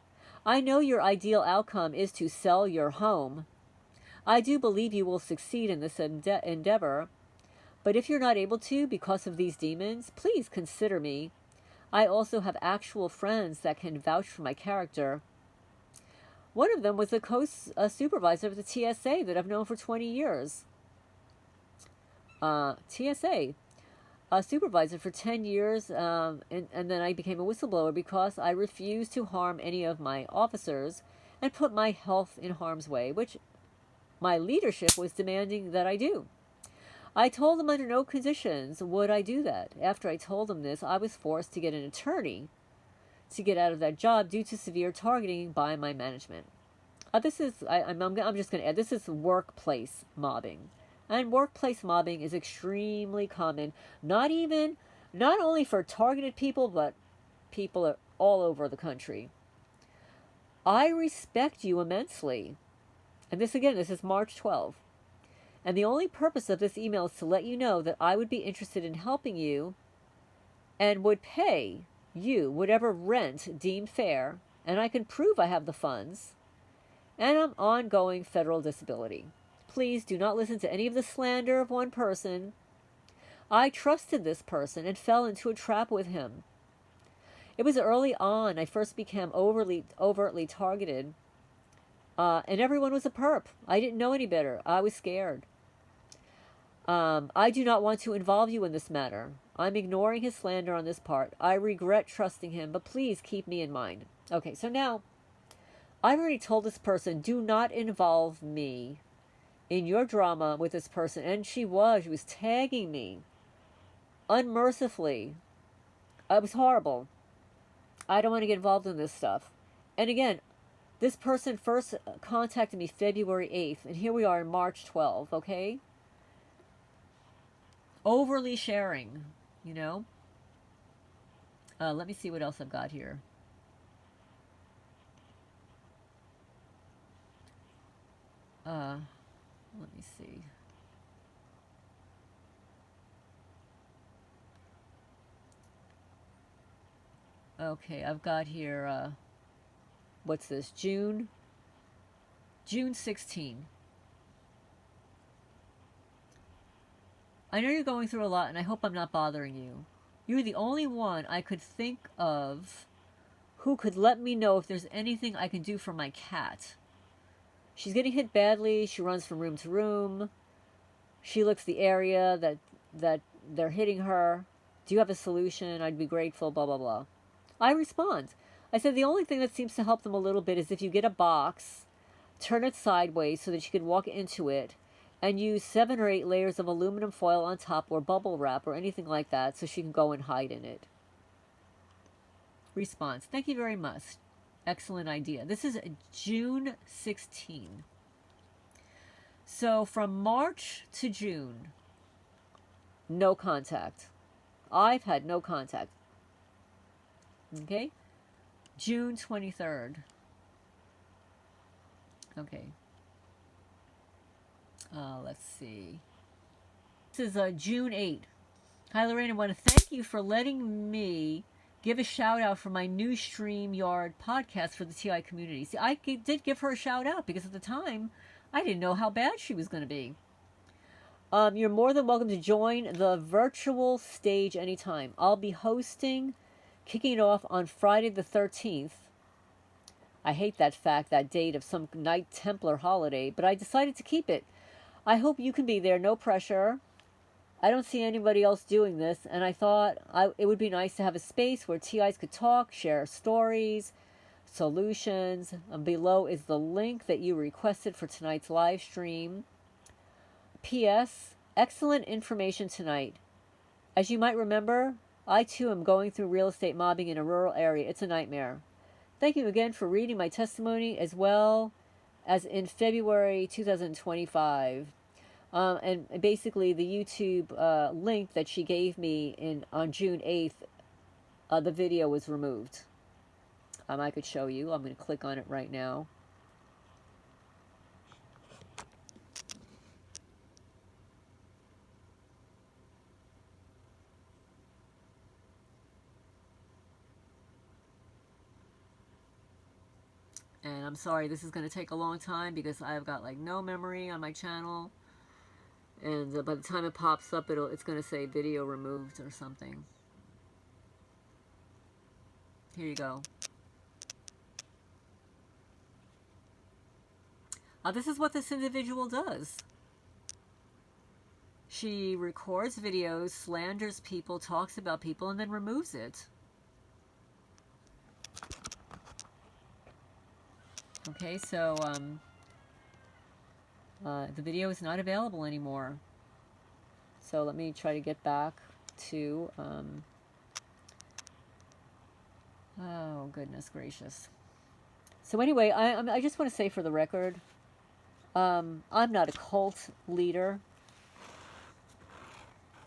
I know your ideal outcome is to sell your home. I do believe you will succeed in this endeavor, but if you're not able to because of these demons, please consider me. I also have actual friends that can vouch for my character. One of them was a supervisor of the TSA that I've known for 20 years. TSA, a supervisor for 10 years, and then I became a whistleblower because I refused to harm any of my officers and put my health in harm's way, which my leadership was demanding that I do. I told them under no conditions would I do that. After I told them this, I was forced to get an attorney to get out of that job due to severe targeting by my management. I'm just going to add, this is workplace mobbing. And workplace mobbing is extremely common, not only for targeted people, but people all over the country. I respect you immensely. And this is March 12th. And the only purpose of this email is to let you know that I would be interested in helping you and would pay you whatever rent deemed fair, and I can prove I have the funds, and I'm ongoing federal disability. Please do not listen to any of the slander of one person. I trusted this person and fell into a trap with him. It was early on I first became overtly targeted, and everyone was a perp. I didn't know any better. I was scared. I do not want to involve you in this matter. I'm ignoring his slander on this part. I regret trusting him, but please keep me in mind. Okay, so now, I've already told this person, do not involve me in your drama with this person. And she was tagging me unmercifully. It was horrible. I don't want to get involved in this stuff. And again, this person first contacted me February 8th, and here we are in March 12th, okay? Overly sharing, you know? Let me see what else I've got here. Let me see. Okay, I've got here, what's this, June 16. I know you're going through a lot, and I hope I'm not bothering you. You're the only one I could think of who could let me know if there's anything I can do for my cat. She's getting hit badly. She runs from room to room. She looks the area that they're hitting her. Do you have a solution? I'd be grateful, blah, blah, blah. I respond. I said the only thing that seems to help them a little bit is if you get a box, turn it sideways so that she can walk into it, and use 7 or 8 layers of aluminum foil on top or bubble wrap or anything like that so she can go and hide in it. Response. Thank you very much. Excellent idea. This is June 16. So from March to June, no contact. I've had no contact. Okay? June 23rd. Okay. Let's see. This is June 8th. Hi, Lorraine. I want to thank you for letting me give a shout out for my new StreamYard podcast for the TI community. See, I did give her a shout out because at the time I didn't know how bad she was going to be. You're more than welcome to join the virtual stage anytime. I'll be hosting, kicking it off on Friday the 13th. I hate that date of some Knight Templar holiday, but I decided to keep it. I hope you can be there, no pressure. I don't see anybody else doing this, and I thought it would be nice to have a space where TIs could talk, share stories, solutions. Below is the link that you requested for tonight's live stream. P.S. Excellent information tonight. As you might remember, I too am going through real estate mobbing in a rural area. It's a nightmare. Thank you again for reading my testimony as well as in February 2025. And basically the YouTube link that she gave me on June 8th, the video was removed. I could show you. I'm going to click on it right now. And I'm sorry, this is going to take a long time because I've got like no memory on my channel. And by the time it pops up, it's going to say video removed or something. Here you go. This is what this individual does. She records videos, slanders people, talks about people, and then removes it. Okay, so the video is not available anymore. So let me try to get back to, oh goodness gracious. So anyway, I just want to say for the record, I'm not a cult leader.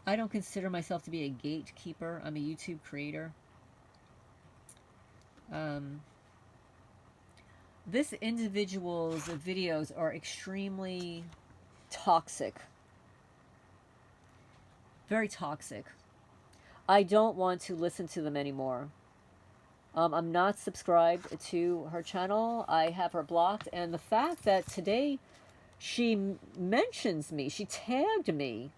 I don't consider myself to be a gatekeeper. I'm a YouTube creator. This individual's videos are extremely toxic. Very toxic. I don't want to listen to them anymore. I'm not subscribed to her channel. I have her blocked. And the fact that today she mentions me, she tagged me,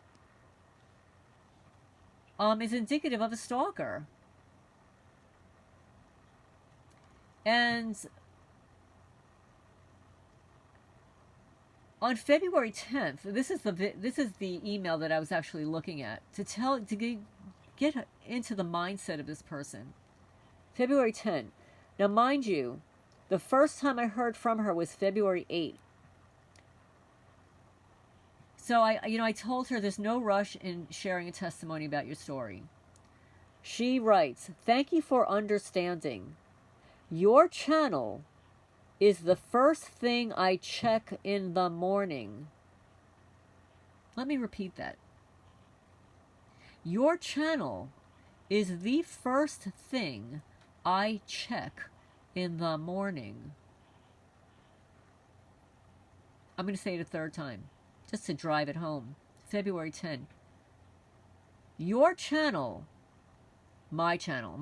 is indicative of a stalker. And on February 10th, this is the email that I was actually looking at to get into the mindset of this person. February 10th. Now, mind you, the first time I heard from her was February 8th. So I told her there's no rush in sharing a testimony about your story. She writes, "Thank you for understanding. Your channel is the first thing I check in the morning." Let me repeat that. Your channel is the first thing I check in the morning. I'm going to say it a third time, just to drive it home. February 10. Your channel, my channel.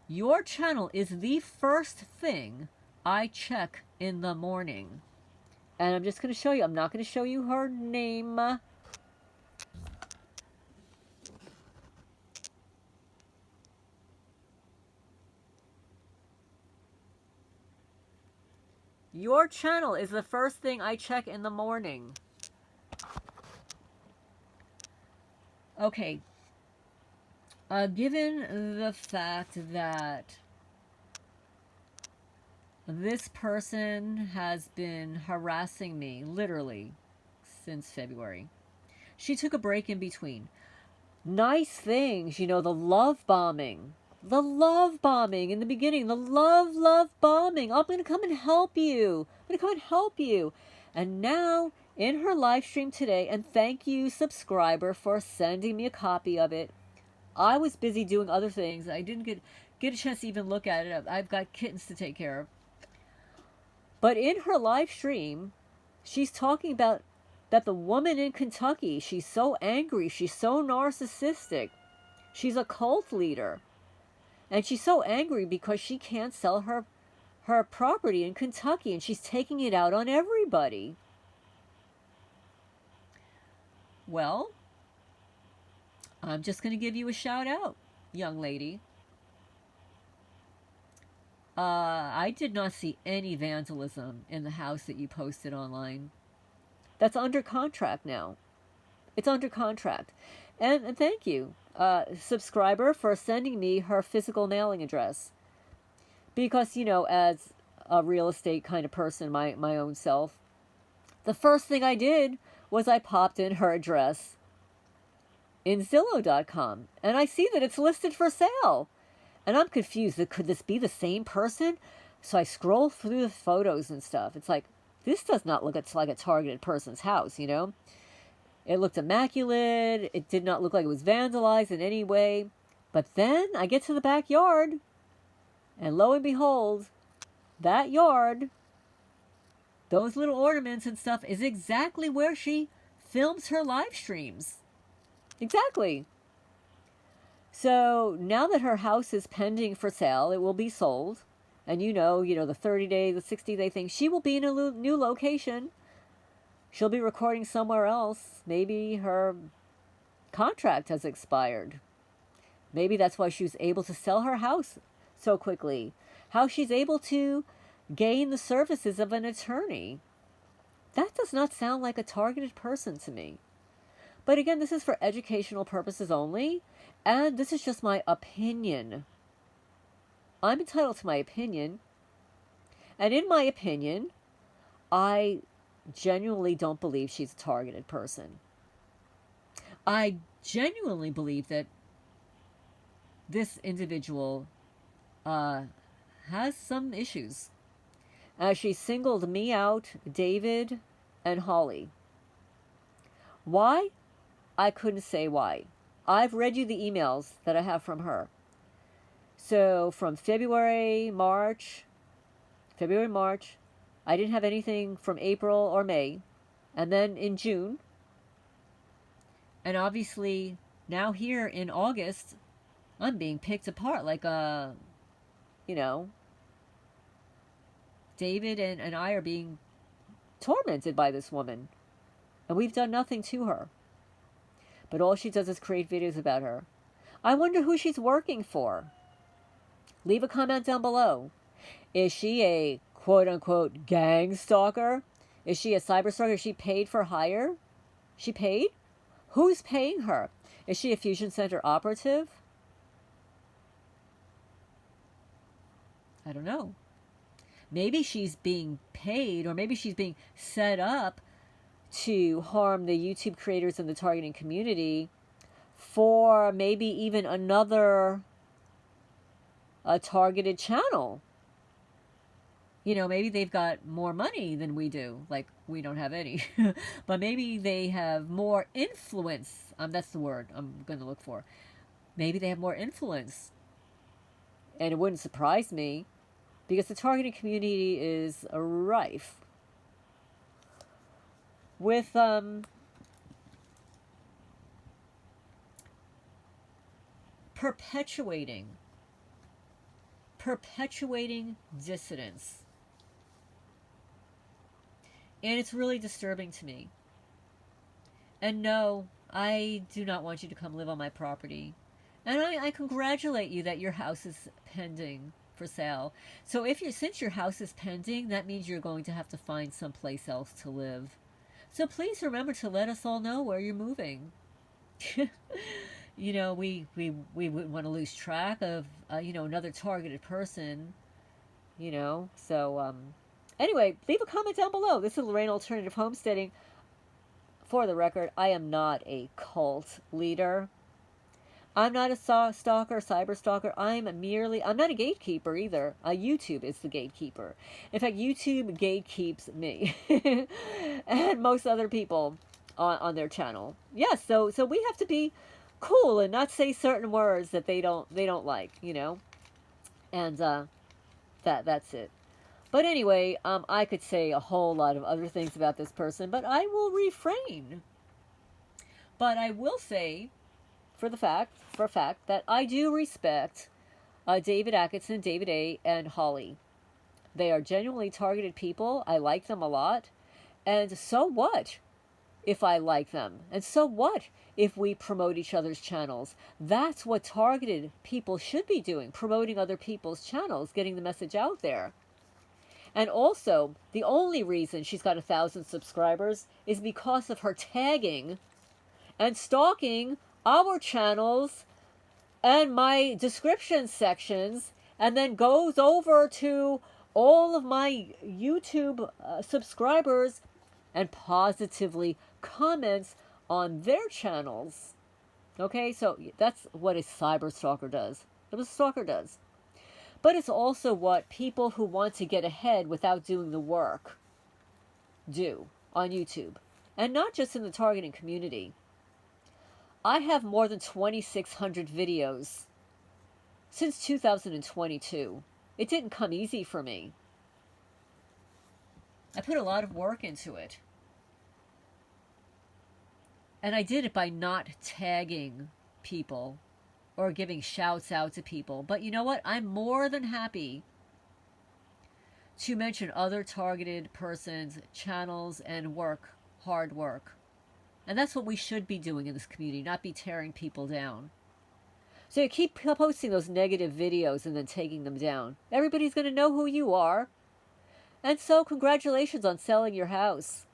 Your channel is the first thing I check in the morning. And I'm just going to show you. I'm not going to show you her name. Your channel is the first thing I check in the morning. Okay. Given the fact that this person has been harassing me, literally, since February. She took a break in between. Nice things, the love bombing. The love bombing in the beginning. The love bombing. I'm going to come and help you. And now, in her live stream today, and thank you, subscriber, for sending me a copy of it. I was busy doing other things. I didn't get a chance to even look at it. I've got kittens to take care of. But in her live stream, she's talking about that the woman in Kentucky, she's so angry, she's so narcissistic, she's a cult leader. And she's so angry because she can't sell her property in Kentucky, and she's taking it out on everybody. Well, I'm just going to give you a shout out, young lady. I did not see any vandalism in the house that you posted online. That's under contract now. It's under contract. And thank you, subscriber, for sending me her physical mailing address. Because, you know, as a real estate kind of person, my own self, the first thing I did was I popped in her address in Zillow.com. And I see that it's listed for sale. And I'm confused. Could this be the same person? So I scroll through the photos and stuff. It's like, this does not look like a targeted person's house, you know? It looked immaculate. It did not look like it was vandalized in any way. But then I get to the backyard, and lo and behold, that yard, those little ornaments and stuff, is exactly where she films her live streams. Exactly. So now that her house is pending for sale, it will be sold. And you know, the 30-day, the 60-day thing, she will be in a new location. She'll be recording somewhere else. Maybe her contract has expired. Maybe that's why she was able to sell her house so quickly. How she's able to gain the services of an attorney. That does not sound like a targeted person to me. But again, this is for educational purposes only. And this is just my opinion. I'm entitled to my opinion. And in my opinion, I genuinely don't believe she's a targeted person. I genuinely believe that this individual has some issues. She singled me out, David, and Holly. Why? I couldn't say why. I've read you the emails that I have from her. So from February, March, I didn't have anything from April or May. And then in June. And obviously now here in August, I'm being picked apart like David and I are being tormented by this woman. And we've done nothing to her. But all she does is create videos about her. I wonder who she's working for. Leave a comment down below. Is she a quote-unquote gang stalker? Is she a cyber-stalker? Is she paid for hire? She paid? Who's paying her? Is she a Fusion Center operative? I don't know. Maybe she's being paid, or maybe she's being set up to harm the YouTube creators and the targeting community for maybe even another targeted channel. Maybe they've got more money than we do. Like, we don't have any. But maybe they have more influence. That's the word I'm going to look for. Maybe they have more influence. And it wouldn't surprise me, because the targeting community is rife with perpetuating dissidence. And it's really disturbing to me. And no, I do not want you to come live on my property. And I congratulate you that your house is pending for sale. So since your house is pending, that means you're going to have to find someplace else to live. So please remember to let us all know where you're moving. We wouldn't want to lose track of another targeted person. So anyway, leave a comment down below. This is Lorraine Alternative Homesteading. For the record, I am not a cult leader. I'm not a stalker, cyber stalker. I'm not a gatekeeper either. YouTube is the gatekeeper. In fact, YouTube gatekeeps me and most other people on their channel. Yes, so we have to be cool and not say certain words that they don't like, And that's it. But anyway, I could say a whole lot of other things about this person, but I will refrain. But I will say, for a fact, that I do respect David Atkinson, David A., and Holly. They are genuinely targeted people. I like them a lot. And so what if I like them? And so what if we promote each other's channels? That's what targeted people should be doing, promoting other people's channels, getting the message out there. And also, the only reason she's got 1,000 subscribers is because of her tagging and stalking our channels and my description sections, and then goes over to all of my YouTube subscribers and positively comments on their channels. Okay, so that's what a cyber stalker does. That's what a stalker does. But it's also what people who want to get ahead without doing the work do on YouTube. And not just in the targeting community. I have more than 2,600 videos since 2022. It didn't come easy for me. I put a lot of work into it. And I did it by not tagging people or giving shouts out to people. But you know what? I'm more than happy to mention other targeted persons, channels, and work, hard work. And that's what we should be doing in this community, not be tearing people down. So you keep posting those negative videos and then taking them down. Everybody's going to know who you are. And so congratulations on selling your house.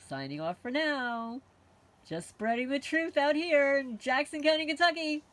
Signing off for now. Just spreading the truth out here in Jackson County, Kentucky.